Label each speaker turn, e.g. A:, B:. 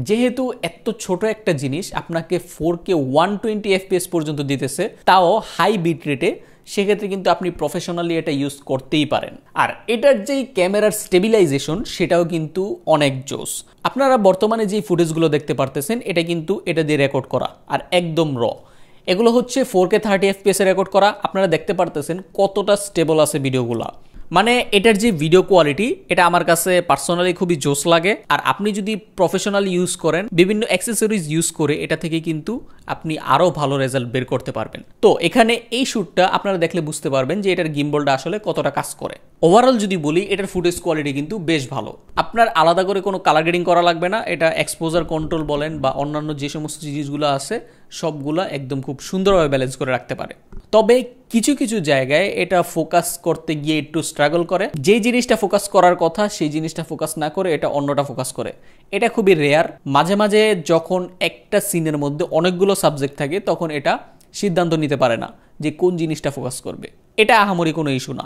A: যেহেতু এত ছোট একটা জিনিস আপনাকে 4K 120 FPS পর্যন্ত দিতেছে, তাও হাই বিট রেটে, সেক্ষেত্রে কিন্তু আপনি প্রফেশনালি এটা ইউজ করতেই পারেন। আর এটার যেই ক্যামেরার স্টেবিলাইজেশন সেটাও কিন্তু অনেক জোস। আপনারা বর্তমানে যেই ফুটেজগুলো দেখতে পারতেছেন এটা কিন্তু এটা দিয়ে রেকর্ড করা আর একদম র। এগুলো হচ্ছে 4K 30 FPS এ রেকর্ড করা। আপনারা দেখতে পারতেছেন কতটা স্টেবল আছে ভিডিওগুলা। মানে এটার যে ভিডিও কোয়ালিটি এটা আমার কাছে পার্সোনালি খুবই জোস লাগে। আর আপনি যদি প্রফেশনালি ইউজ করেন, বিভিন্ন অ্যাক্সেসরিজ ইউজ করে, এটা থেকে কিন্তু আপনি আরও ভালো রেজাল্ট বের করতে পারবেন। তো এখানে এই শ্যুটটা আপনারা দেখলে বুঝতে পারবেন যে এটার গিম্বলটা আসলে কতটা কাজ করে। ওভারঅল যদি বলি, এটার ফুটেজ কোয়ালিটি কিন্তু বেশ ভালো। আপনার আলাদা করে কোনো কালার গ্রেডিং করা লাগবে না। এটা এক্সপোজার কন্ট্রোল বলেন বা অন্যান্য যে সমস্ত জিনিসগুলো আছে সবগুলা একদম খুব সুন্দরভাবে ব্যালেন্স করে রাখতে পারে। তবে কিছু কিছু জায়গায় এটা ফোকাস করতে গিয়ে একটু স্ট্রাগল করে। যেই জিনিসটা ফোকাস করার কথা সেই জিনিসটা ফোকাস না করে এটা অন্যটা ফোকাস করে। এটা খুবই রেয়ার। মাঝে মাঝে যখন একটা সিনের মধ্যে অনেকগুলো সাবজেক্ট থাকে তখন এটা সিদ্ধান্ত নিতে পারে না যে কোন জিনিসটা ফোকাস করবে। এটা আহামরি কোনো ইস্যু না।